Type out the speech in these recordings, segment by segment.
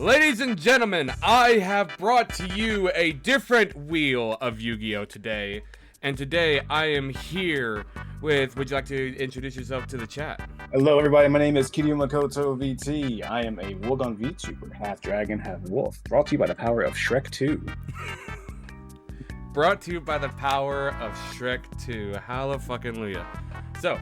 Ladies and gentlemen, I have brought to you a different wheel of Yu-Gi-Oh today. And today I am here with, would you like to introduce yourself to the chat? Hello everybody, my name is Kiryu Makoto VT. I am a Wogon VTuber, half dragon, half wolf. Brought to you by the power of Shrek 2. Brought to you by the power of Shrek 2. Hallelujah. So,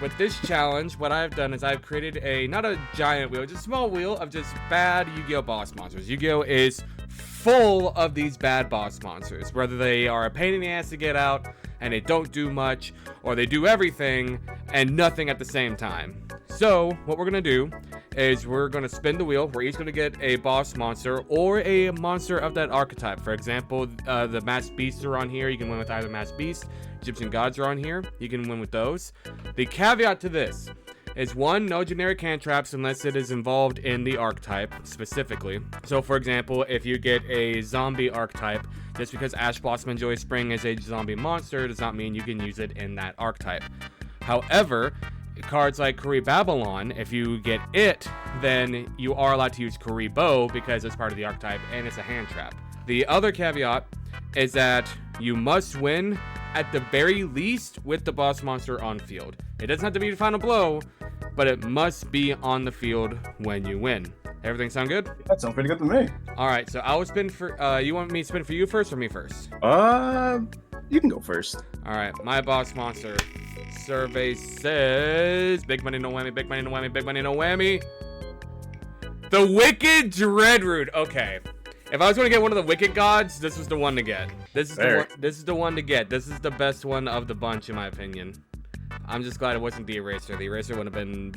with this challenge, what I've done is I've created not a giant wheel, just a small wheel of just bad Yu-Gi-Oh boss monsters. Yu-Gi-Oh is full of these bad boss monsters, whether they are a pain in the ass to get out and they don't do much, or they do everything and nothing at the same time. So, what we're gonna do is we're gonna spin the wheel. We're each gonna get a boss monster or a monster of that archetype. For example, the Masked Beasts are on here. You can win with either Masked Beast. Egyptian Gods are on here. You can win with those. The caveat to this is one, no generic hand traps unless it is involved in the archetype specifically. So for example, if you get a zombie archetype, just because Ash Blossom and Joy Spring is a zombie monster does not mean you can use it in that archetype. However, cards like Kuri Babylon, if you get it, then you are allowed to use Kuri Bow because it's part of the archetype and it's a hand trap. The other caveat is that you must win at the very least with the boss monster on field. It doesn't have to be the final blow, but it must be on the field when you win. Everything sound good? That sounds pretty good to me. All right, so I will spin for, you want me to spin for you first or me first? You can go first. All right, my boss monster survey says, big money, no whammy, big money, no whammy, big money, no whammy. The Wicked Dreadroot. Okay. If I was going to get one of the Wicked Gods, this was the one to get. This is the one to get. This is the best one of the bunch, in my opinion. I'm just glad it wasn't the Eraser. The Eraser would have been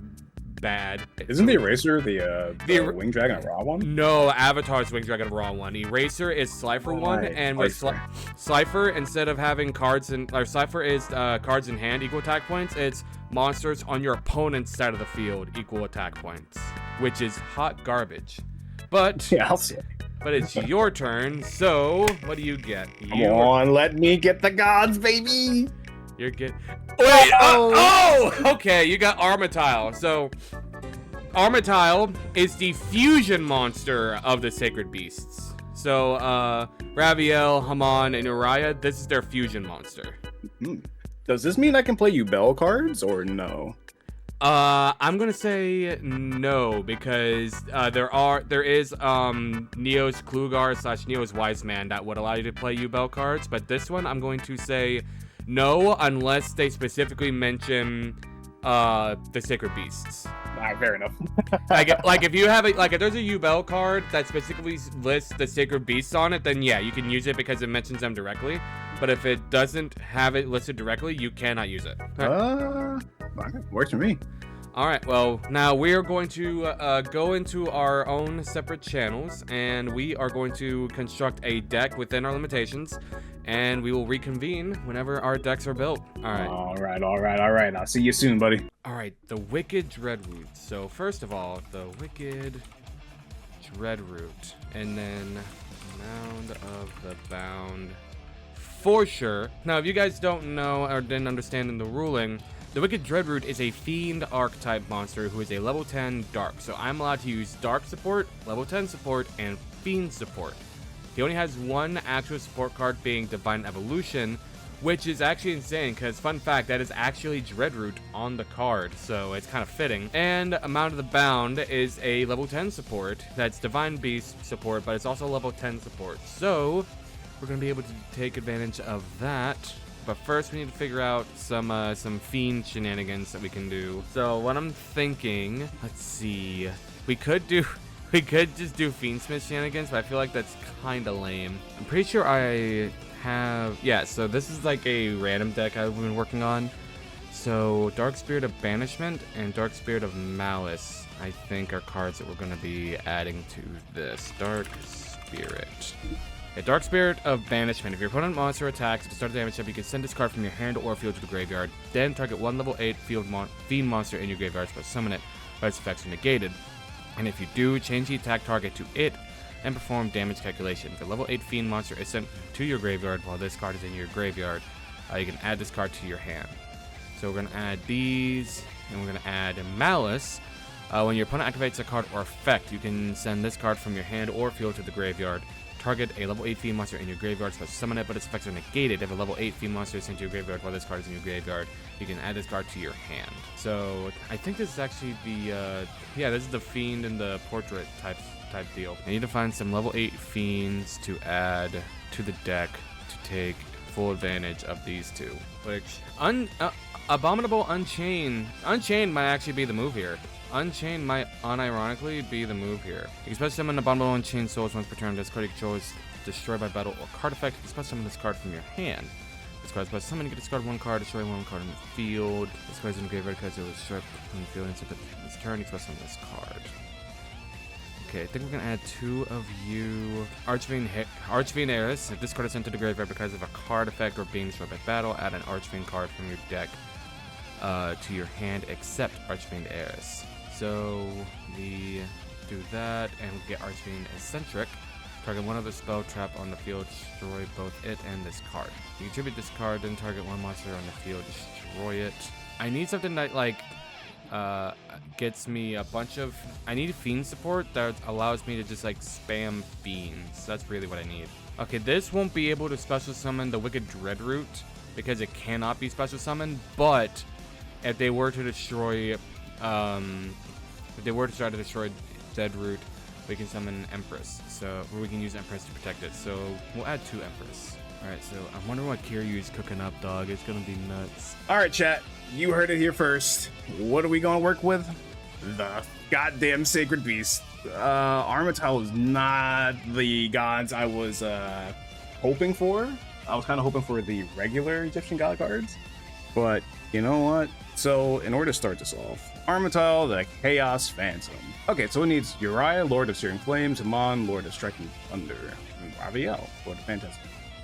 bad. Isn't the Eraser the Winged Dragon of Raw one? No, Avatar's Winged Dragon of Raw one. Eraser is Slifer one, and with Slifer, instead of having cards in, or Slifer is cards in hand equal attack points, it's monsters on your opponent's side of the field equal attack points, which is hot garbage. But yeah, I'll see it. But it's your turn, so what do you get? Come on, let me get the gods, baby! You're good. Wait, okay, you got Armitile. So, Armitile is the fusion monster of the Sacred Beasts. So, Raviel, Haman, and Uriah, this is their fusion monster. Does this mean I can play Yubel cards, or no? I'm gonna say no, because there is Neo's Klugar / Neo's Wise Man that would allow you to play Yubel cards, but this one I'm going to say no unless they specifically mention the Sacred Beasts. Alright, fair enough. like if you have if there's a Yubel card that specifically lists the Sacred Beasts on it, then yeah, you can use it because it mentions them directly. But if it doesn't have it listed directly, you cannot use it. Works for me. All right, well, now we are going to go into our own separate channels, and we are going to construct a deck within our limitations, and we will reconvene whenever our decks are built. All right. All right. I'll see you soon, buddy. All right, the Wicked Dreadroot. So first of all, the Wicked Dreadroot, and then Mound of the Bound. For sure. Now, if you guys don't know or didn't understand in the ruling, the Wicked Dreadroot is a Fiend archetype monster who is a level 10 Dark. So I'm allowed to use Dark support, level 10 support, and Fiend support. He only has one actual support card being Divine Evolution, which is actually insane because, fun fact, that is actually Dreadroot on the card, so it's kind of fitting. And Amount of the Bound is a level 10 support that's Divine Beast support, but it's also level 10 support. So we're going to be able to take advantage of that. But first, we need to figure out some Fiend shenanigans that we can do. So what I'm thinking, let's see, we could just do Fiendsmith shenanigans, but I feel like that's kind of lame. I'm pretty sure I have, yeah. So this is like a random deck I've been working on. So Dark Spirit of Banishment and Dark Spirit of Malice, I think, are cards that we're going to be adding to this. Dark Spirit. A Dark Spirit of Banishment. If your opponent monster attacks at the start of the damage step, you can send this card from your hand or field to the graveyard. Then target one level 8 Fiend monster in your graveyard, but summon it, but its effects are negated. And if you do, change the attack target to it and perform damage calculation. If a level 8 Fiend monster is sent to your graveyard while this card is in your graveyard, you can add this card to your hand. So we're going to add these, and we're going to add Malice. When your opponent activates a card or effect, you can send this card from your hand or field to the graveyard. Target a level 8 fiend monster in your graveyard, special summon it, but its effects are negated if a level 8 fiend monster is sent to your graveyard while this card is in your graveyard. You can add this card to your hand. So I think this is actually the this is the fiend and the portrait type deal. I need to find some level 8 fiends to add to the deck to take full advantage of these two. Which Abominable Unchained might actually be the move here. Unchained might unironically be the move here. You can special summon Abominable Unchained Souls once per turn. This card you control is destroyed by battle or card effect. You can special summon this card from your hand. This card is special summon. You can discard one card, destroy one card in the field. This card is in the graveyard because it was destroyed from the field and sent this turn. You can special summon this card. Okay, I think we're gonna add 2 of you. Archfiend Eris. If this card is sent to the graveyard because of a card effect or being destroyed by battle, add an Archfiend card from your deck to your hand except Archfiend Eris. So we do that and we get Archfiend Eccentric. Target one other spell trap on the field, destroy both it and this card. You contribute this card, then target one monster on the field, destroy it. I need something that gets me a bunch of... I need fiend support that allows me to just spam fiends. That's really what I need. Okay, this won't be able to special summon the Wicked Dreadroot because it cannot be special summoned, but if they were to destroy Dreadroot, we can summon Empress. So we can use Empress to protect it. So we'll add 2 Empress. Alright, so I'm wondering what Kiryu is cooking up, dog. It's gonna be nuts. Alright, chat. You heard it here first. What are we gonna work with? The goddamn Sacred Beast. Armitel is not the gods I was hoping for. I was kind of hoping for the regular Egyptian god cards. But you know what? So in order to start this off, Armitel, the Chaos Phantom. Okay, so it needs Uriah, Lord of Searing Flames, Amon, Lord of Striking Thunder, and Raviel, Lord of Phantasm.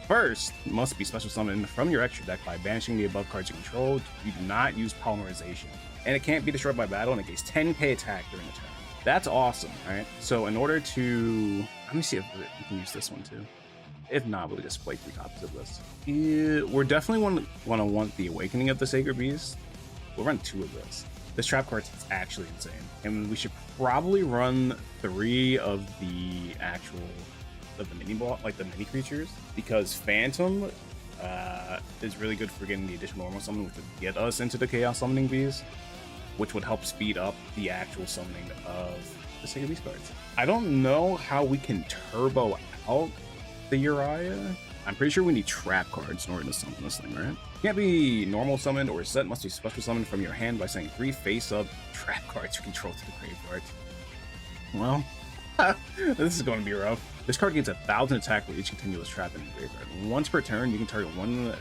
First, must be special summoned from your extra deck by banishing the above cards you control. You do not use Polymerization. And it can't be destroyed by battle, and it gains 10k attack during the turn. That's awesome, right? So in order to... Let me see if we can use this one too. If not, we'll just play 3 copies of this. We're definitely want the Awakening of the Sacred Beast. We'll run 2 of this. This trap card is actually insane. And we should probably run 3 of the mini creatures, because Phantom is really good for getting the additional normal summon, which would get us into the Chaos Summoning Beast, which would help speed up the actual summoning of the Sacred Beast cards. I don't know how we can turbo out the Uriah. I'm pretty sure we need trap cards in order to summon this thing, right? Can't be normal summoned or set, must be special summoned from your hand by sending 3 face-up trap cards you control to the graveyard. Well, this is going to be rough. This card gains 1,000 attack for each continuous trap in the graveyard. Once per turn, you can target one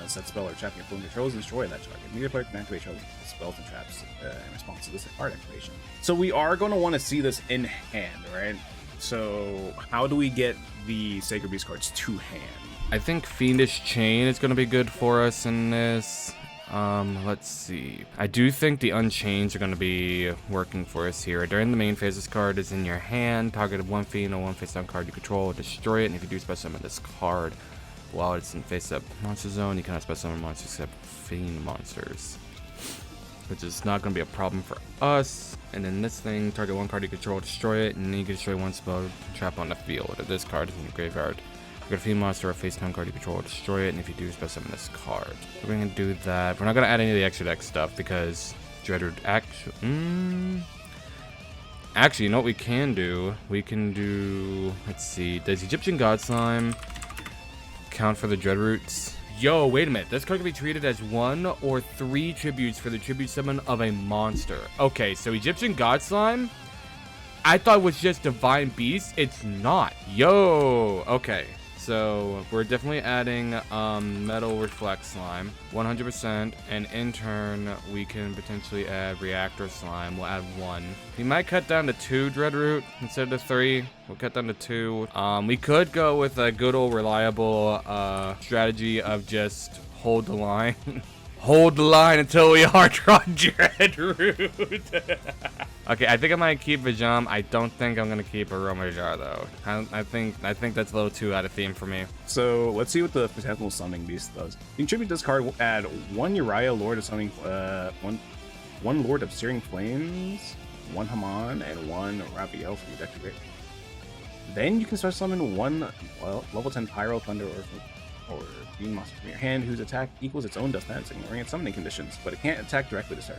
set spell or trap your opponent controls and destroy that target. Neither player can activate spells and traps in response to this card activation. So we are going to want to see this in hand, right? So how do we get the Sacred Beast cards to hand? I think Fiendish Chain is going to be good for us in this. Let's see. I do think the Unchains are going to be working for us here. During the main phase, this card is in your hand. Target one fiend or one face-down card you control, destroy it. And if you do special summon this card while it's in face-up monster zone, you cannot special summon monsters except fiend monsters, which is not going to be a problem for us. And then this thing, target one card you control, destroy it, and then you can destroy one spell trap on the field. If this card is in your graveyard, you get a fiend monster or a face-down card you control, destroy it, and if you do, special summon this card. We're going to do that. We're not going to add any of the extra deck stuff because Dreadroot actually, you know what we can do? We can do, let's see, does Egyptian God Slime count for the Dreadroots? Yo, wait a minute. This card can be treated as 1 or 3 tributes for the tribute summon of a monster. Okay, so Egyptian God Slime, I thought was just Divine Beast. It's not. Yo, okay. So we're definitely adding Metal Reflect Slime, 100%. And in turn, we can potentially add Reactor Slime. We'll add 1. We might cut down to 2 Dreadroot instead of 3. We'll cut down to 2. We could go with a good old reliable strategy of just hold the line. Hold the line until we hard draw Dreadroot. Okay, I think I might keep Vijam. I don't think I'm gonna keep a Romajar though. I think that's a little too out of theme for me. So let's see what the Phantasmal Summoning Beast does. You contribute this card, add 1 Uriah, Lord of Summoning, one Lord of Searing Flames, one Haman and one Raphael from your deck to grave. Then you can start summoning one level 10 Pyro, Thunder, or Beam monster from your hand whose attack equals its own death match, ignoring its summoning conditions, but it can't attack directly this turn.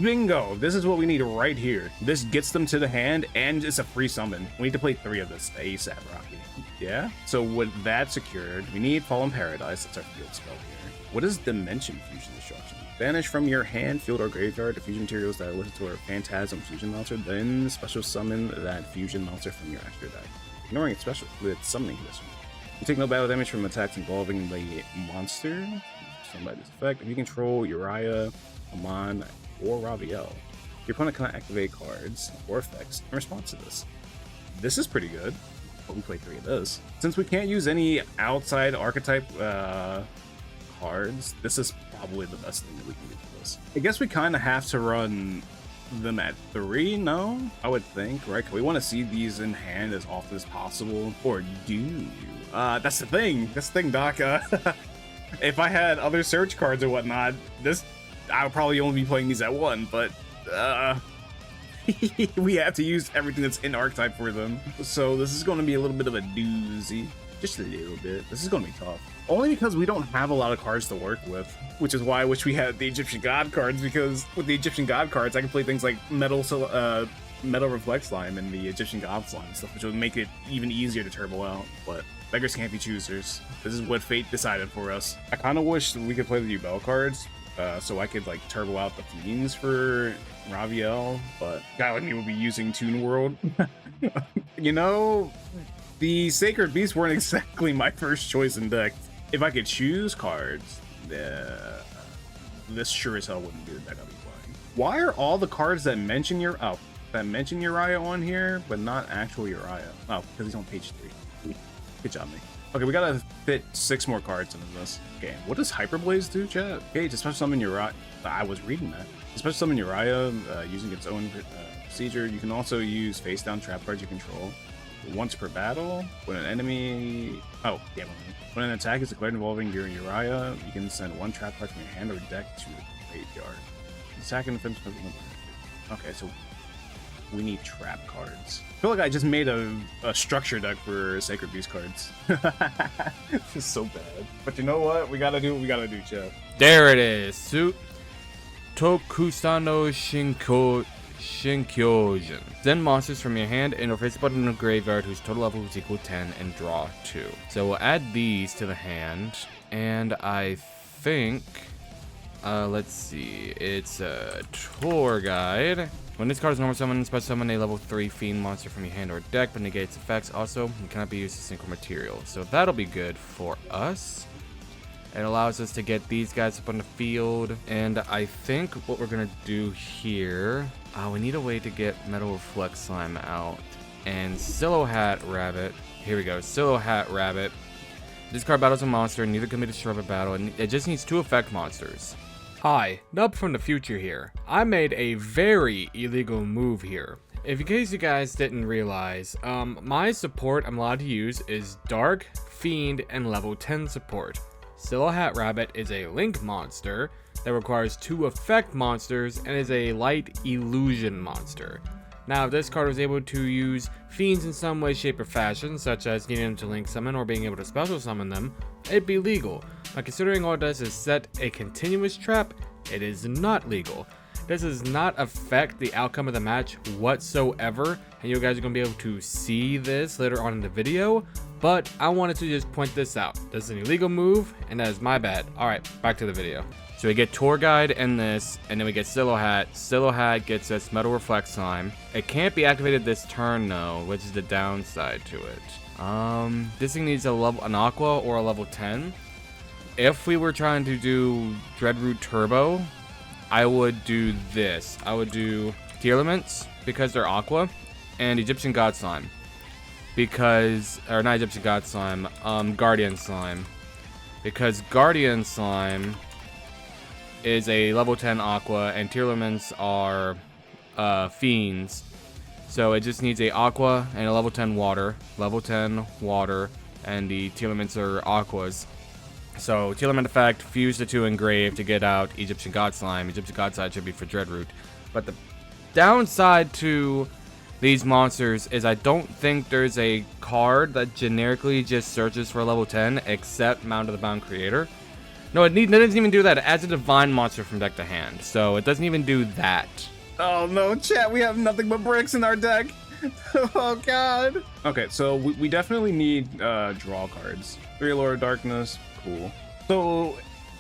Bingo! This is what we need right here. This gets them to the hand, and it's a free summon. We need to play 3 of this ASAP, Rocky. Yeah? So with that secured, we need Fallen Paradise. That's our field spell here. What is Dimension Fusion Destruction? Banish from your hand, field, or graveyard the fusion materials that are listed to our Phantasm Fusion monster, then special summon that fusion monster from your extra deck, ignoring its special with summoning condition. You take no battle damage from attacks involving the monster summoned by this effect. If you control Uriah, Amon, or Raviel, your opponent cannot activate cards or effects in response to this. This is pretty good, but we play 3 of this. Since we can't use any outside archetype cards, this is probably the best thing that we can do for this. I guess we kind of have to run them at 3, no? I would think, right? We want to see these in hand as often as possible, or do you? That's the thing. That's the thing, Doc. If I had other search cards or whatnot, I would probably only be playing these at 1, but we have to use everything that's in archetype for them. So this is going to be a little bit of a doozy. Just a little bit. This is going to be tough. Only because we don't have a lot of cards to work with, which is why I wish we had the Egyptian God cards, because with the Egyptian God cards, I can play things like Metal Reflect Slime and the Egyptian God Slime and stuff, which would make it even easier to turbo out, but beggars can't be choosers. This is what fate decided for us. I kind of wish we could play the YuGiOh cards, so I could like turbo out the Fiends for Raviel, but guy like me would be using Toon World. You know, the Sacred Beasts weren't exactly my first choice in deck. If I could choose cards, this sure as hell wouldn't be the deck I'd be playing. Why are all the cards that mention Uriah on here, but not actual Uriah? Oh, because he's on page 3. Good job, me. Okay, we gotta fit 6 more cards into this game. What does Hyperblaze do, chat? Okay, to special summon Uriah. I was reading that. To special summon Uriah using its own procedure. You can also use face down trap cards you control once per battle. When an enemy, when an attack is declared involving your Uriah, you can send 1 trap card from your hand or deck to the graveyard. Attack and defense. Okay, so we need trap cards. I feel like I just made a structure deck for Sacred Beast cards. It's so bad. But you know what? We gotta do what we gotta do, Jeff. There it is. Suit Tokusano Shinkyojin. Send monsters from your hand and or face a button in the graveyard whose total level is equal to 10 and draw 2. So we'll add these to the hand, and I think, let's see, it's a tour guide. When this card is normal summon, special summon a level 3 Fiend monster from your hand or deck, but negates effects. Also, it cannot be used as synchro material. So that'll be good for us. It allows us to get these guys up on the field. And I think what we're going to do here, we need a way to get Metal Reflect Slime out. And Silo Hat Rabbit. Here we go. Silo Hat Rabbit. This card battles a monster, neither can be destroyed by battle, and it just needs 2 effect monsters. Hi, Nub from the future here. I made a very illegal move here. In case you guys didn't realize, my support I'm allowed to use is Dark, Fiend, and level 10 support. Silo Hat Rabbit is a Link monster that requires 2 effect monsters and is a light illusion monster. Now, if this card was able to use Fiends in some way, shape, or fashion, such as getting them to Link Summon or being able to special summon them, it'd be legal. But considering all it does is set a continuous trap, it is not legal. This does not affect the outcome of the match whatsoever, and you guys are going to be able to see this later on in the video, but I wanted to just point this out. This is an illegal move, and that is my bad. Alright, back to the video. So we get Tour Guide and this, and then we get Silo Hat. Silo Hat gets us Metal Reflect Slime. It can't be activated this turn though, which is the downside to it. This thing needs an Aqua or a level 10. If we were trying to do Dreadroot Turbo, I would do this. I would do Tear Elements because they're Aqua, and Egyptian God Slime because, or not Egyptian God Slime, Guardian Slime, because Guardian Slime is a level 10 Aqua, and Tear Elements are Fiends. So it just needs a Aqua and a level 10 Water. Level 10 Water, and the Tear Elements are Aquas. So Tear Element effect, fuse the 2 engrave to get out Egyptian God Slime. Egyptian God Slime should be for Dreadroot. But the downside to these monsters is I don't think there's a card that generically just searches for a level 10 except Mound of the Bound Creator. No, it doesn't even do that. It adds a divine monster from deck to hand, so it doesn't even do that. Oh no, chat, we have nothing but bricks in our deck. Oh god. Okay, so we definitely need draw cards. 3 Lord of Darkness, cool. So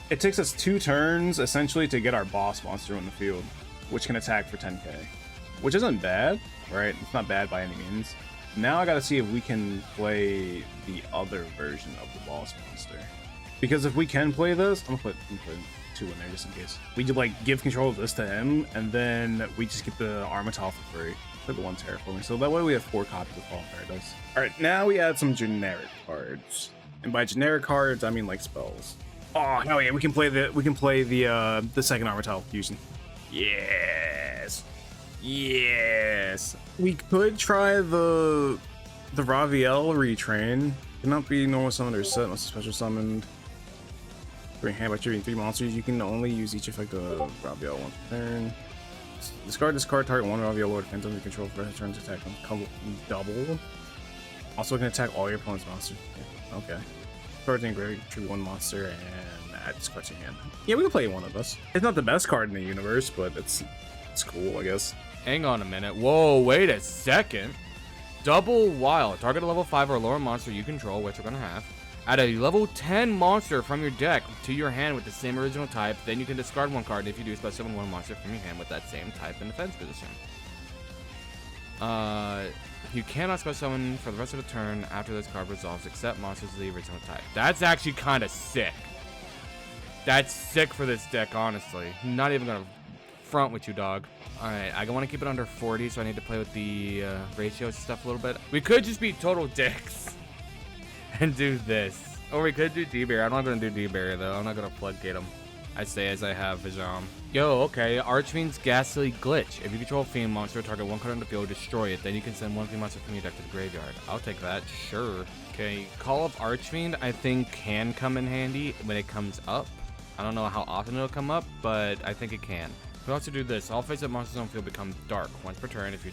it takes us 2 turns essentially to get our boss monster on the field, which can attack for 10k, which isn't bad, right? It's not bad by any means. Now I gotta see if we can play the other version of the boss monster. Because if we can play this, I'm gonna put 2 in there just in case. We could like give control of this to him, and then we just get the Armital for free. Put the 1 Terraforming. So that way we have 4 copies of Fall Paradise. Alright, now we add some generic cards. And by generic cards, I mean like spells. Oh hell yeah, we can play the second Armital fusion. Yes. Yes. We could try the Raviel retrain. Cannot be normal summoned or set unless special summoned. Bring hand by triggering 3 monsters. You can only use each effect of Raviel once per turn. Discard this card, target 1 Raviel Lord depends on your control for turns attack on double. Also can attack all your opponent's monsters. Yeah, okay. Card in grave, tribute 1 monster and add discard to your hand. Yeah, we can play one of us. It's not the best card in the universe, but it's cool, I guess. Hang on a minute. Whoa, wait a second. Double Wild. Target a level 5 or lower monster you control, which we're gonna have. Add a level 10 monster from your deck to your hand with the same original type. Then you can discard 1 card. If you do, special summon 1 monster from your hand with that same type in defense position. You cannot special summon for the rest of the turn after this card resolves except monsters of the original type. That's actually kind of sick. That's sick for this deck, honestly. Not even gonna front with you, dog. Alright, I want to keep it under 40, so I need to play with the ratios and stuff a little bit. We could just be total dicks and do this. Or we could do D-Barrier. I'm not going to do D-Barrier, though. I'm not going to floodgate him. I say as I have Vijam. Yo, okay. Archfiend's Ghastly Glitch. If you control a Fiend monster, target 1 card on the field, destroy it. Then you can send 1 Fiend monster from your deck to the graveyard. I'll take that. Sure. Okay, Call of Archfiend, I think, can come in handy when it comes up. I don't know how often it'll come up, but I think it can. We can also do this. All face-up monsters on the field become dark once per turn. If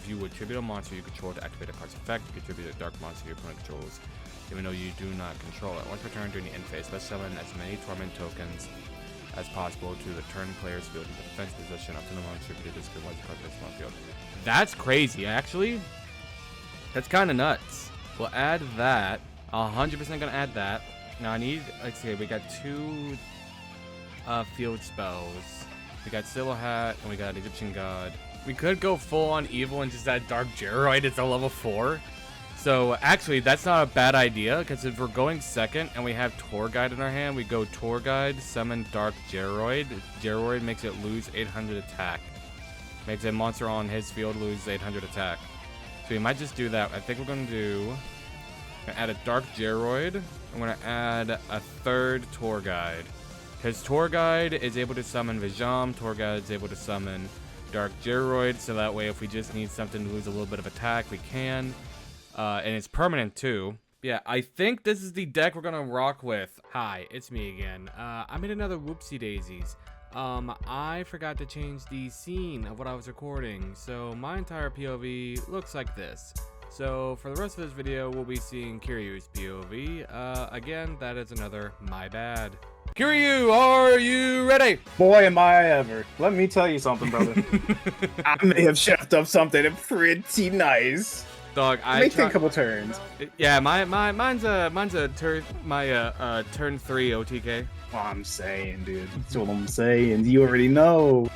you would tribute a monster you control to activate a card's effect, you can tribute a dark monster your opponent controls, even though you do not control it. Once per turn during the end phase, let's summon as many torment tokens as possible to the turn player's field in the defense position up to the monster to discard one card that's on field. That's crazy, actually. That's kind of nuts. We'll add that. 100% gonna add that. Now I need, let's see, we got 2 field spells. We got Silhouette and we got Egyptian God. We could go full on evil and just add Dark Geroid. It's a level 4. So actually, that's not a bad idea, because if we're going second and we have Tour Guide in our hand, we go Tour Guide, summon Dark Geroid. Geroid makes it lose 800 attack. Makes a monster on his field lose 800 attack. So we might just do that. I think we're going to do... add a Dark Geroid. I'm going to add a 3rd Tour Guide. Because Tour Guide is able to summon Vijam, Tour Guide is able to summon Dark Geroid, so that way if we just need something to lose a little bit of attack, we can. And it's permanent too. Yeah, I think this is the deck we're gonna rock with. Hi, it's me again. I made another whoopsie daisies. I forgot to change the scene of what I was recording, so my entire POV looks like this. So for the rest of this video, we'll be seeing Kiryu's POV. Again, that is another my bad. Kiryu, are you ready? Boy, am I ever. Let me tell you something, brother. I may have chefed up something pretty nice. Dog, I may take a couple turns. Yeah, mine's a turn turn 3 OTK. Well, I'm saying, dude. That's what I'm saying. You already know.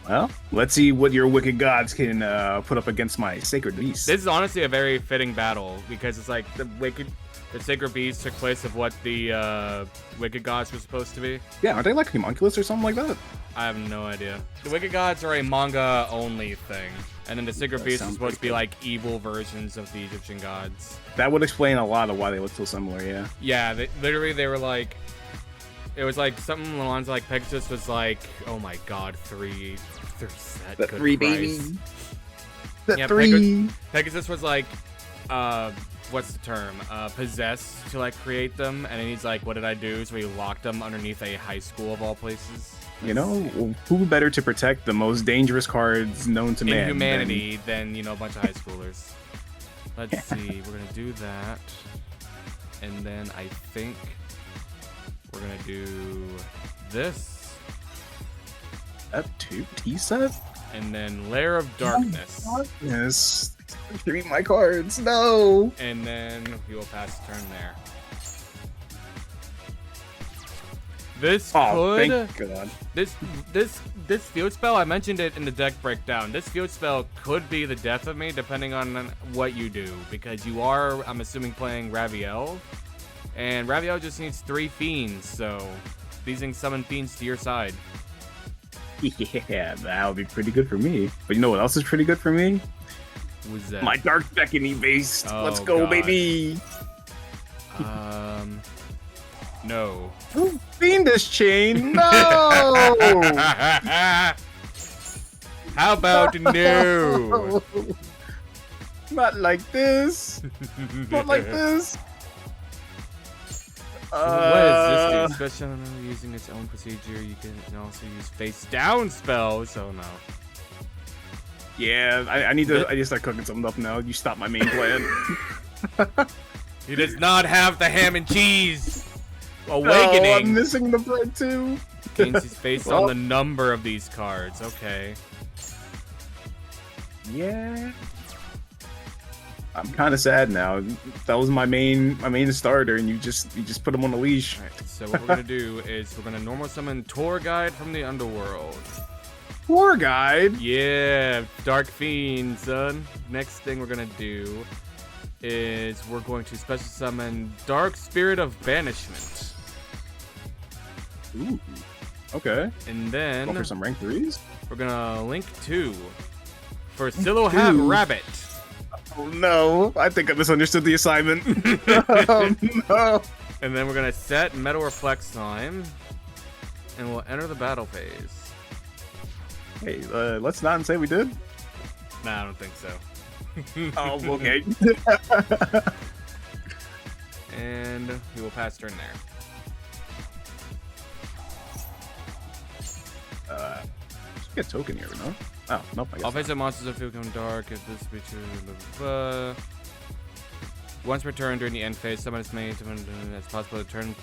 Well, let's see what your wicked gods can put up against my sacred beast. This is honestly a very fitting battle because it's like the sacred beast took place of what the wicked gods were supposed to be. Yeah, aren't they like homunculus or something like that? I have no idea. The wicked gods are a manga only thing, and then the sacred beast is supposed to be like evil versions of the Egyptian gods. That would explain a lot of why they look so similar. Yeah. Yeah, they were like, it was like something along the lines of like Pegasus was like, oh my god, three set. The 3 baby. The yeah, 3. Pegasus was like, what's the term? Possessed to like create them, and then he's like, what did I do? So he locked them underneath a high school of all places. You know, who better to protect the most dangerous cards known to man? In humanity than, you know, a bunch of high schoolers. Let's see. We're going to do that. And then I think we're going to do this. Up to T-set? And then Lair of Darkness. Darkness. Read my cards. No. And then we will pass turn there. This could. Thank God. This field spell, I mentioned it in the deck breakdown. This field spell could be the death of me, depending on what you do, because you are, I'm assuming, playing Raviel, and Raviel just needs 3 fiends. So these things summon fiends to your side. Yeah, that would be pretty good for me. But you know what else is pretty good for me? What's that? My Dark Beckoning Beast. Oh, Let's go, God. baby. No. Fiendish Chain. No. How about no? Not like this. Not like this. What is this do? Special using its own procedure. You can also use face down spells. Oh no. Yeah, I need to start cooking something up now. You stop my main plan. He does not have the ham and cheese. Awakening. Awakening. I'm missing the bread too. Gains his based on the number of these cards. Okay. Yeah. I'm kind of sad now. That was my main starter, and you just put him on a leash. All right. So what we're gonna do is we're gonna normal summon Tour Guide from the Underworld. Tour Guide. Yeah, Dark Fiend, son. Next thing we're gonna do is we're going to special summon Dark Spirit of Banishment. Ooh. Okay. And then Go for some rank 3s. we're gonna link 2 for Silo Hat Rabbit. Oh no! I think I misunderstood the assignment. Oh no! And then we're gonna set Metal Reflex Slime, and we'll enter the battle phase. Hey, let's not say we did. Nah, I don't think so. Oh, okay. And we will pass turn there. Get a token here, no? Oh, nope. I guess All not. face-up monsters of field become dark if this feature. Once per turn during the end phase, summon is made. It's possible to turn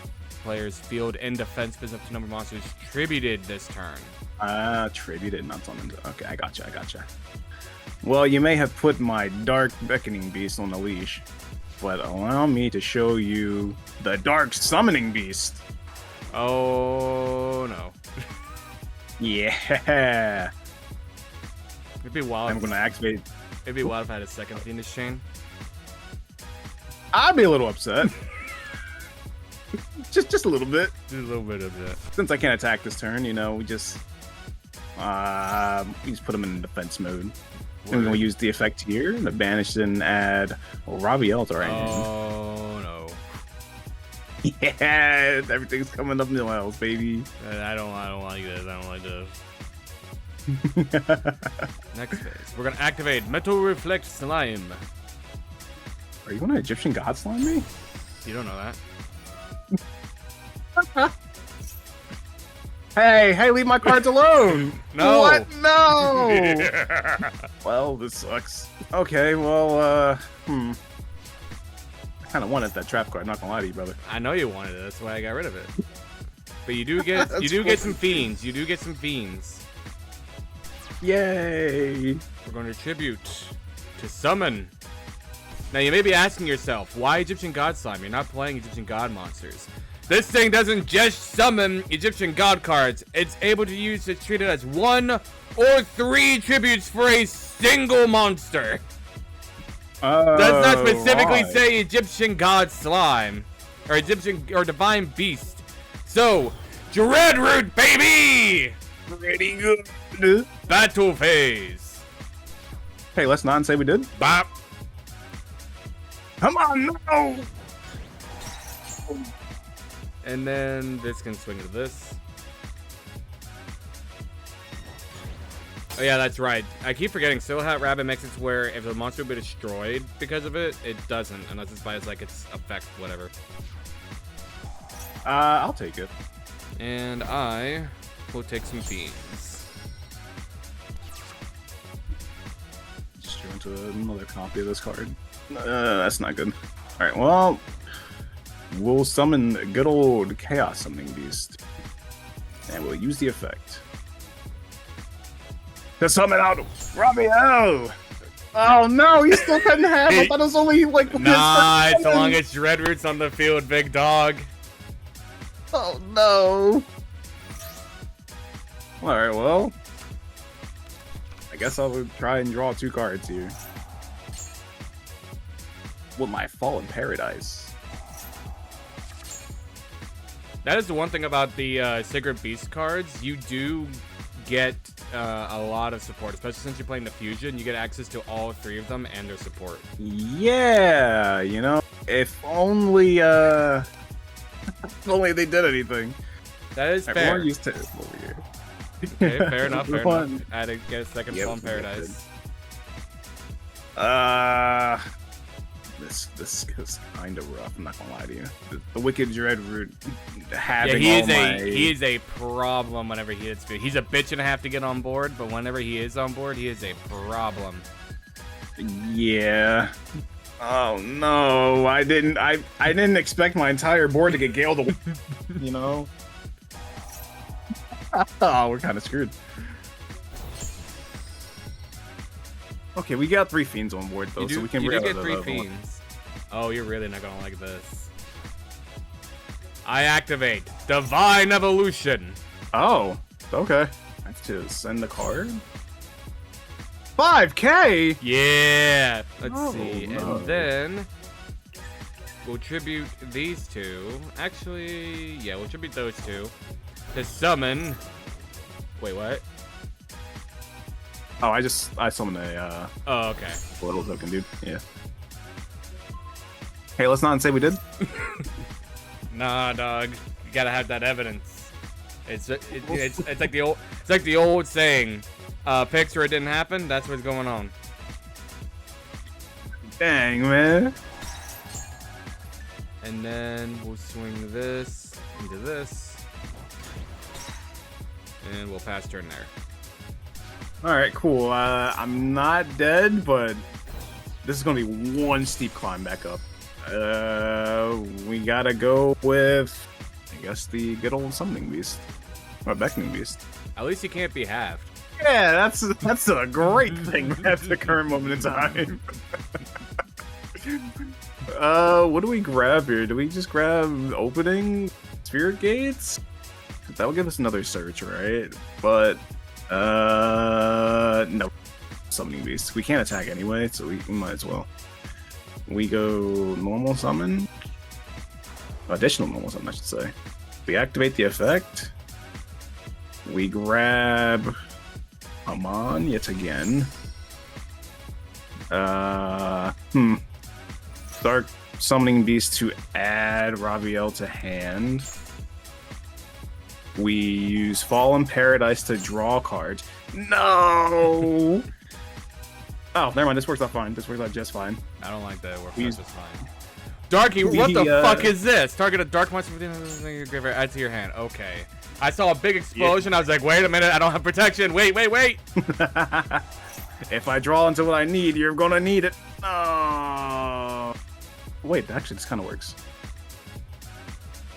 player's field and defense build up to number of monsters tributed this turn. Tributed, not summoned. Okay, I gotcha. Well, you may have put my Dark Beckoning Beast on the leash, but allow me to show you the Dark Summoning Beast. Oh no. Yeah. It'd be wild. I'm gonna activate. It'd be wild if I had a second Fiendish Chain. I'd be a little upset. just a little bit. Just a little bit of that. Since I can't attack this turn, you know, we just put him in defense mode. And we'll use the effect here to banish and add Raviel to our hand. Oh no. Yeah, everything's coming up Mills, baby. I don't like this. I don't like this. Next phase, we're gonna activate Metal Reflect Slime. Are you gonna Egyptian God Slime me? You don't know that. Hey, leave my cards alone! No. What? No! Well, this sucks. Okay, well, I kinda wanted that trap card, not gonna lie to you, brother. I know you wanted it. That's why I got rid of it. But you do get get some fiends. You do get some fiends. Yay! We're going to tribute to summon. Now you may be asking yourself, why Egyptian God Slime? You're not playing Egyptian God monsters. This thing doesn't just summon Egyptian God cards. It's able to use to treat it as 1 or 3 tributes for a single monster. Does not specifically say Egyptian God Slime or Egyptian or Divine Beast. So, Dreadroot, baby! Pretty good. Battle phase. Hey, let's not say we did. Bop. Come on, no! And then this can swing into this. Oh yeah, that's right. I keep forgetting. Silhouette Hat Rabbit makes it where if the monster will be destroyed because of it, it doesn't, unless it's by its effect, whatever. I'll take it. And I we'll take some beans. Just drew into another copy of this card. That's not good. Alright, well, we'll summon a good old Chaos Summoning Beast. And we'll use the effect to summon out YuGiOh! Oh no, he's still cut in half. I thought it was only like Nah, it's the longest Dread Roots on the field, big dog. Oh no. Alright, well, I guess I'll try and draw 2 cards here. With my Fallen Paradise. That is the one thing about the Sacred Beast cards. You do get a lot of support, especially since you're playing the Fusion. You get access to all 3 of them and their support. Yeah, you know, if only if only they did anything. That is fair. More used to it over here. Okay, fair enough, fair enough. I had to get a second Fallen Paradise. This is kind of rough. I'm not gonna lie to you. The Wicked Dread Root having he is a problem whenever he hits food. He's a bitch and a half to get on board, but whenever he is on board, he is a problem. Yeah. Oh no, I didn't expect my entire board to get Gale to, you know. Oh, we're kind of screwed. Okay, we got 3 fiends on board though, so we can. You did get 3 fiends. Oh, you're really not gonna like this. I activate Divine Evolution. Oh, okay. I have to send the card. 5K. Yeah. Let's see, no. and then we'll tribute these 2. Actually, yeah, we'll tribute those 2 to summon. Wait, what? Oh, I summoned a Oh, okay. little token, dude. Yeah. Hey, let's not say we did. Nah, dog. You gotta have that evidence. It's like the old saying. Picks where it didn't happen. That's what's going on. Dang, man. And then we'll swing this into this, and we'll pass turn there. All right, cool. I'm not dead, but this is gonna be one steep climb back up. We gotta go with, I guess, the good old Summoning Beast or Beckoning Beast. At least you can't be halved. Yeah, that's a great thing at the current moment in time. What do we grab here? Do we just grab opening Spirit Gates? That will give us another search, right? But no, Summoning Beast. We can't attack anyway, so we might as well. We go normal summon, additional normal summon, I should say. We activate the effect. We grab Amon yet again. Dark Summoning Beast to add YuGiOh to hand. We use Fallen Paradise to draw cards. No! Oh, never mind. This works out fine. This works out just fine. I don't like that. It works out just fine. Darky, what the fuck is this? Target a dark monster within your graveyard. Add to your hand. Okay. I saw a big explosion. Yeah. I was like, wait a minute. I don't have protection. Wait. If I draw into what I need, you're gonna need it. Oh. Wait, actually, this kind of works.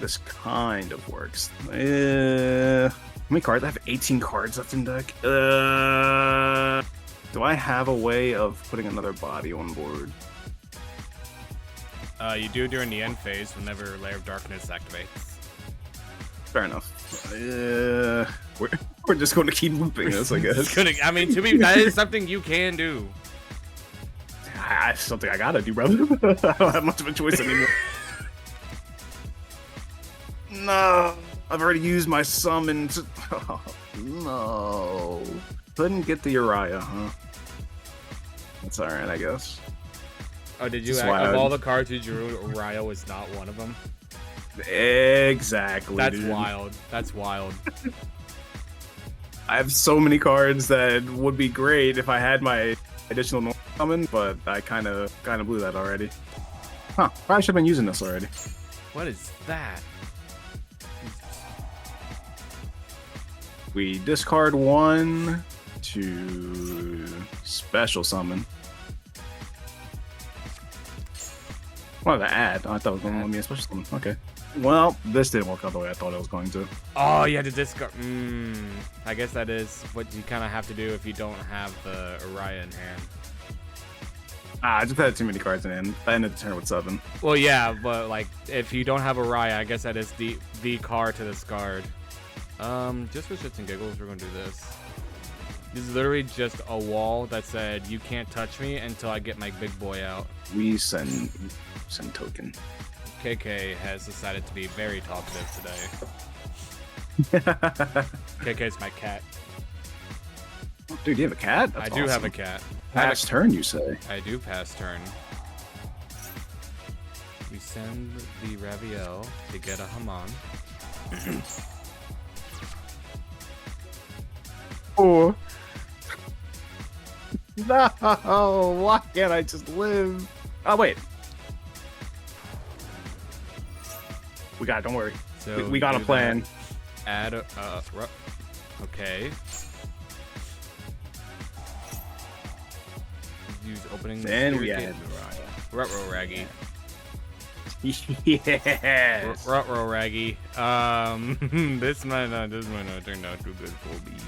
This kind of works. How many cards? I have 18 cards left in deck. Do I have a way of putting another body on board? You do during the end phase whenever Lair of Darkness activates. Fair enough. We're just going to keep looping this, I guess. I mean, that is something you can do. That's something I gotta do, brother. I don't have much of a choice anymore. No, I've already used my summon. Oh, no, couldn't get the Uriah, huh? That's all right, I guess. Oh, did you? Of all the cards you drew, Uriah was not one of them. Exactly. That's dude. wild. That's wild. I have so many cards that would be great if I had my additional normal summon, but I kind of blew that already. Huh? Probably should have been using this already. What is that? We discard 1 to special summon. What did I add? Oh, I thought it was going to let me a special summon. Okay. Well, this didn't work out the way I thought it was going to. Oh, you had to discard. I guess that is what you kind of have to do if you don't have the Uriah in hand. I just had too many cards in hand. I ended the turn with 7. Well, yeah, but like if you don't have Uriah, I guess that is the card to discard. Just for shits and giggles, we're gonna do this. This is literally just a wall that said you can't touch me until I get my big boy out. We send token. KK has decided to be very talkative today. KK's my cat. Dude, you have a cat? That's I do have awesome. a cat. Pass turn, you say? I do pass turn. We send the Raviel to get a Haman. Oh. No, why can't I just live? Oh, wait. We got it, don't worry. So we got a plan. Add a, okay. Use opening. And we added Rutro Raggy. Yes. Rutro Raggy. This might not turn out too good for me.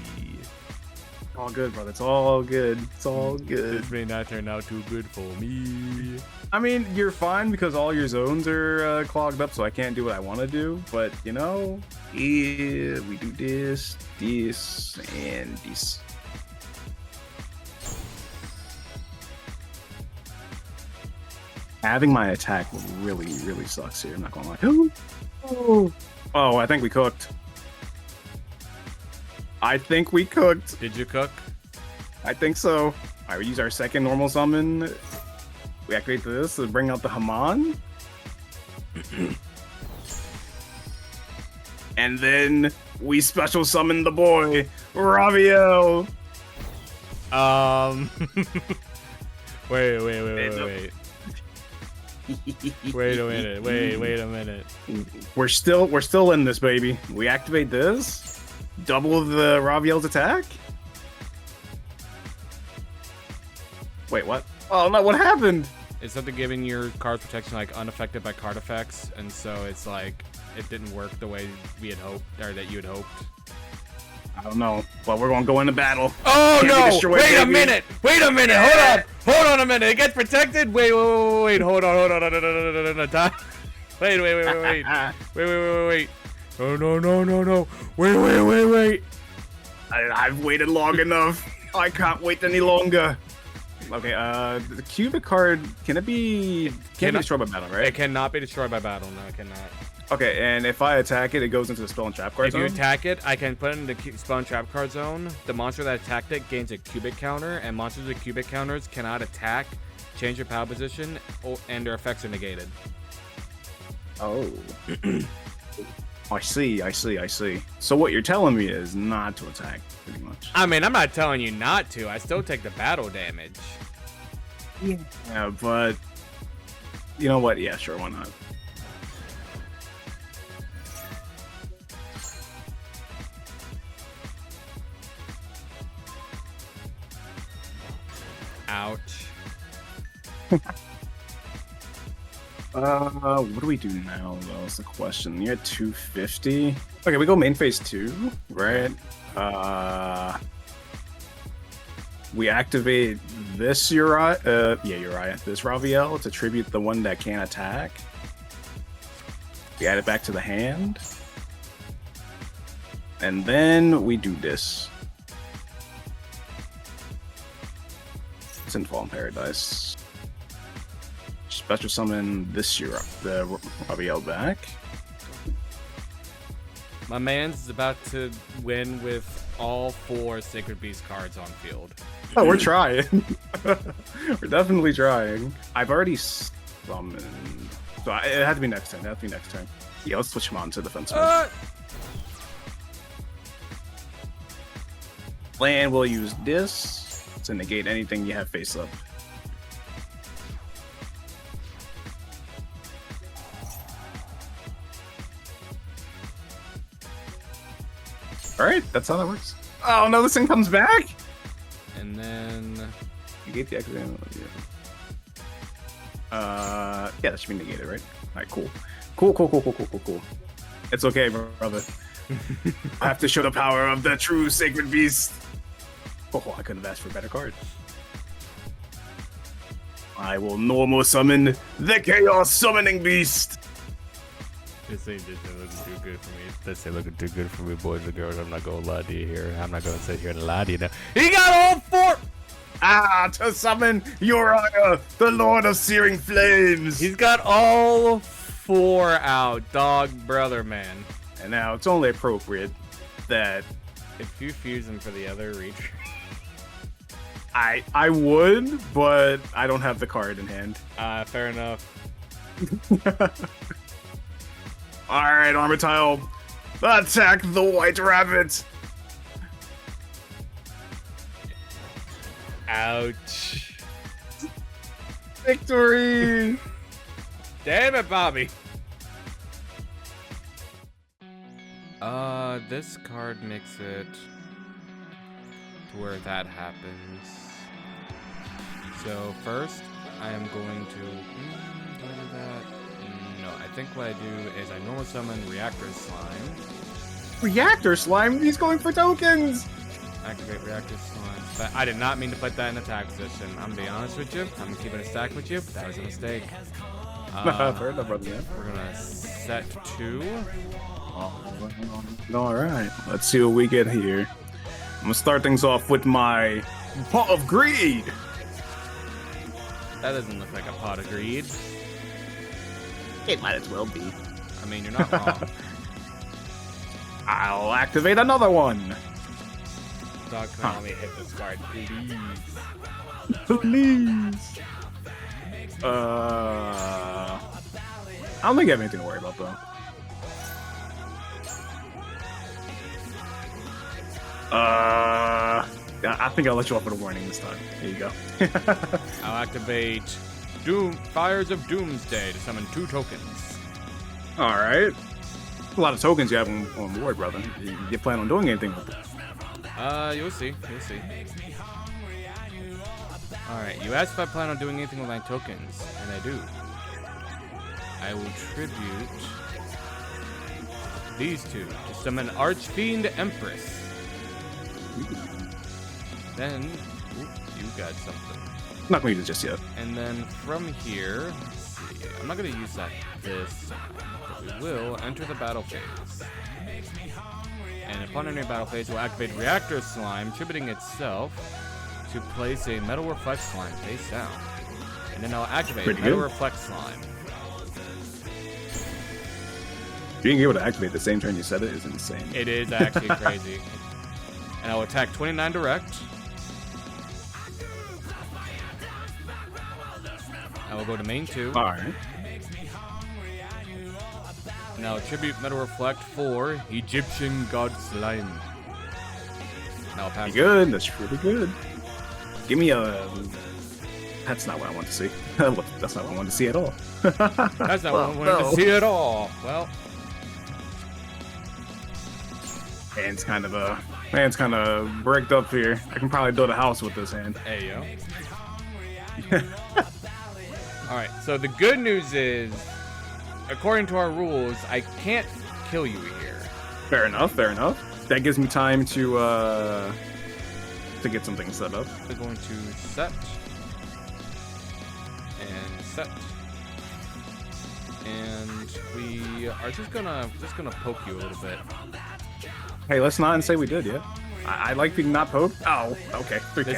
All good, brother. It's all good. It's all good. This may not turn out too good for me. I mean, you're fine because all your zones are clogged up, so I can't do what I want to do. But, you know, yeah, we do this, this, and this. Having my attack really, really sucks here. I'm not gonna lie. Oh, I think we cooked. I think we cooked. Did you cook? I think so. All right, we use our second normal summon. We activate this to bring out the Haman. And then we special summon the boy, Raviel. Wait. Wait a minute. We're still in this, baby. We activate this. Double the Raviel's attack. Wait, what? Oh no, what happened? It's something giving your card's protection like unaffected by card effects, and so it's like it didn't work the way we had hoped, or that you had hoped. I don't know, but we're gonna go into battle. Oh Can't be destroyed, Wait a baby. minute! Hold on a minute! It gets protected? Wait, hold on. Time. Wait. No. Wait. I've waited long enough. I can't wait any longer. Okay, the cubic card, can it be... Can't be destroyed by battle, right? It cannot be destroyed by battle. No, it cannot. Okay, and if I attack it, it goes into the spell and trap card If zone? you attack it, I can put it in the spell and trap card zone. The monster that attacked it gains a cubic counter, and monsters with cubic counters cannot attack, change their power position, and their effects are negated. Oh. I see. So what you're telling me is not to attack, pretty much. I mean, I'm not telling you not to. I still take the battle damage. Yeah, but... You know what? Yeah, sure, why not? Ouch. What do we do now, though, is the question. You're at 250. Okay, we go main phase 2, right? We activate this Uriah, this Raviel to tribute the one that can't attack. We add it back to the hand. And then we do this. It's in Fallen Paradise. Special summon this year, the Raviel back. My man's about to win with all 4 Sacred Beast cards on field. Oh, we're trying. We're definitely trying. I've already summoned. So it had to be next turn. Yeah, let's switch him on to defense mode. Land will use this to negate anything you have face up. All right, that's how that works. Oh no, this thing comes back. And then Negate the accident. Yeah, that should be negated, right? All right, cool. Cool. It's okay, brother. I have to show the power of the true sacred beast. Oh, I couldn't have asked for a better card. I will normal summon the chaos summoning beast. this ain't looking too good for me. This ain't looking too good for me, boys and girls. I'm not gonna lie to you here. I'm not gonna sit here and lie to you now. He got all 4. To summon YuGiOh, the Lord of Searing Flames. He's got all 4 out, dog brother man. And now it's only appropriate that If you fuse him for the other reach, I would, but I don't have the card in hand. fair enough. All right, Armor Tile, attack the White Rabbit. Ouch. Victory. Damn it, Bobby. This card makes it to where that happens. So first, I am going to do I do that? No, I think what I do is I normal summon Reactor Slime. Reactor Slime? He's going for tokens. Activate Reactor Slime. But I did not mean to put that in attack position. I'm gonna be honest with you. I'm gonna keep it a stack with you. That was a mistake. Fair enough, brother, man. We're gonna set 2. All right, let's see what we get here. I'm gonna start things off with my Pot of Greed. That doesn't look like a pot of greed. It might as well be. I mean, you're not wrong. I'll activate another one. Dog, can let me hit this card, please. Please. I don't think I have anything to worry about though. I think I'll let you off with a warning this time. Here you go. I'll activate Fires of Doomsday to summon 2 tokens. All right. A lot of tokens you have on board, brother. You plan on doing anything with them? You'll see. Alright, you asked if I plan on doing anything with my tokens, and I do. I will tribute these 2 to summon Archfiend Empress. Then, you got something. Not gonna use it just yet. And then from here, let's see. I'm not gonna use that this time, but we will enter the battle phase. And upon entering battle phase, we'll activate Reactor Slime, tributing itself to place a Metal Reflect Slime face down. And then I'll activate Metal Reflect Slime. Being able to activate the same turn you said it is insane. It is actually crazy. And I'll attack 29 direct. I will go to main 2. Alright. Now tribute Metal Reflect for Egyptian God Slime. Now pass. Pretty good. That's pretty good. Give me a. That's not what I want to see. That's not what I want to see at all. That's not what I wanted to see at all. Well, man's kind of bricked up here. I can probably build a house with this hand. hey yo. All right. So the good news is, according to our rules, I can't kill you here. Fair enough. That gives me time to get something set up. We're going to set and set, and we are just gonna poke you a little bit. Hey, let's not say we did yet. I like being not poked. Oh, okay. 3K.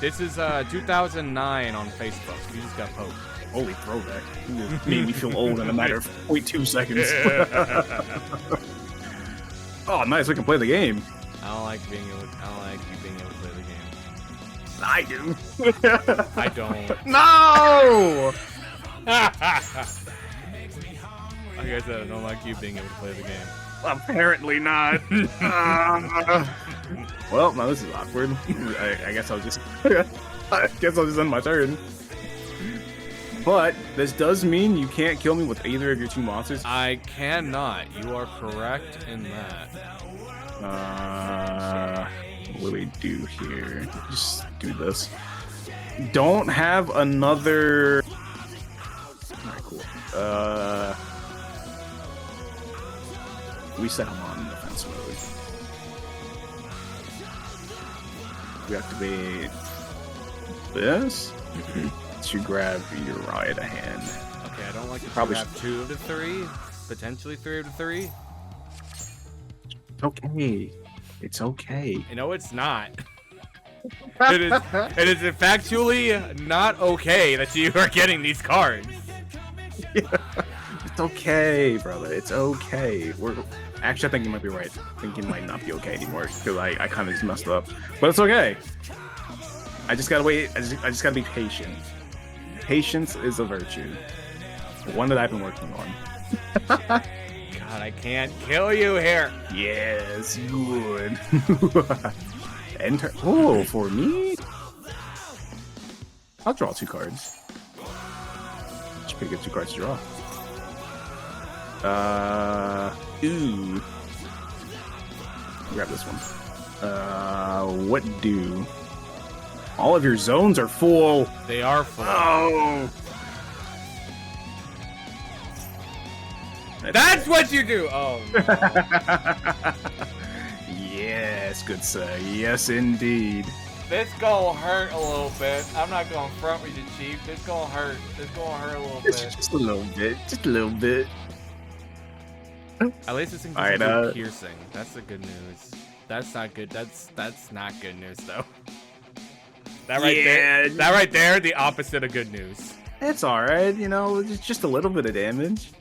This is 2009 on Facebook. You just got poked. Holy throwback. You made me feel old in a matter of 0.2 seconds. Oh, nice. We can play the game. I don't like you being able to play the game. I do. I don't. No! Like I said, I don't like you being able to play the game. Apparently not. Well, now this is awkward. I guess I'll just. I guess I'll just end my turn. But this does mean you can't kill me with either of your two monsters. I cannot. You are correct in that. What do we do here? Just do this. Don't have another. Alright, cool. We set him on defense mode. We activate this to grab your riot hand. Okay, I don't like to Probably have 2 of the 3, potentially 3 of the 3. It's okay. It's okay. You know it's not. It is factually not okay that you are getting these cards. It's okay, brother. It's okay. Actually, I think you might be right. I think it might not be okay anymore because I kind of just messed up. But it's okay. I just gotta wait. I just gotta be patient. Patience is a virtue. One that I've been working on. God, I can't kill you here. Yes, good. Enter. Oh, for me? I'll draw 2 cards. Should pick up 2 cards to draw. Ooh. Grab this one. What do? All of your zones are full. They are full. Oh. That's what you do. Oh. No. Yes, good sir. Yes, indeed. This gonna hurt a little bit. I'm not gonna front with you, Chief. This gonna hurt. This gonna hurt a little bit. Just a little bit. Just a little bit. At least this thing Alright, doesn't do piercing. That's the good news. That's not good. That's not good news though. That right there. That right there, the opposite of good news. It's alright, you know, it's just a little bit of damage.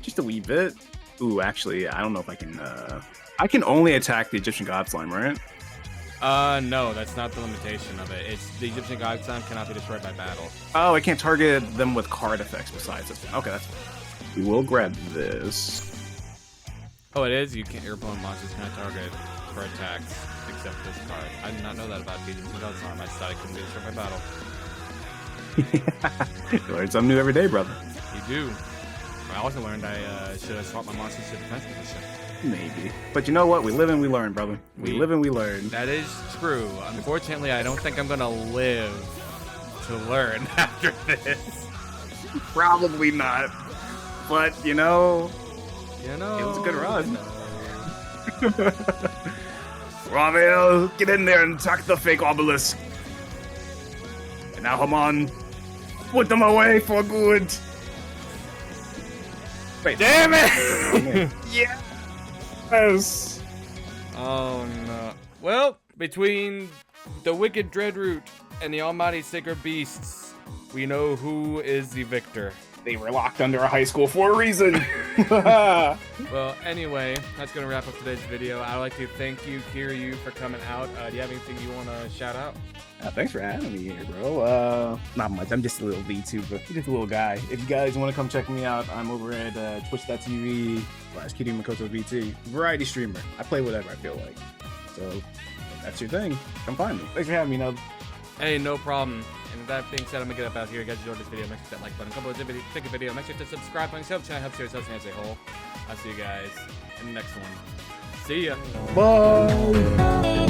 Just a wee bit. Ooh, actually, I don't know if I can I can only attack the Egyptian god slime, right? No, that's not the limitation of it. It's the Egyptian god slime cannot be destroyed by battle. Oh, I can't target them with card effects besides this. Okay, that's fine. We will grab this. Oh, it is? You can't, your opponent monsters cannot target for attacks except this card. I did not know that about the Egyptian god slime. I just thought it couldn't be destroyed by battle. You learn something new every day, brother. You do. I also learned I should have swapped my monsters to defense position. Maybe. But you know what? We live and we learn, brother. We live and we learn. That is true. Unfortunately, I don't think I'm going to live to learn after this. Probably not. But, you know, it was a good run. Raphael, get in there and attack the fake obelisk. And now, Haman, put them away for good. Wait. Damn it! Yes. Oh no. Well, between the wicked Dreadroot and the almighty Sacred Beasts, we know who is the victor. They were locked under a high school for a reason. Well, anyway, that's going to wrap up today's video. I'd like to thank you, Kiryu, for coming out. Do you have anything you want to shout out? Thanks for having me here, bro. Not much. I'm just a little VTuber. Just a little guy. If you guys want to come check me out, I'm over at twitch.tv/Kiryu VT. Variety streamer. I play whatever I feel like. So, if that's your thing. Come find me. Thanks for having me, Nub. Hey, no problem. And with that being said, I'm going to get up out here. You guys enjoyed this video. Make sure to hit that like button. Couple of take a video. Make sure to subscribe. Help the channel. Helps yourselves as a whole. I'll see you guys in the next one. See ya. Bye.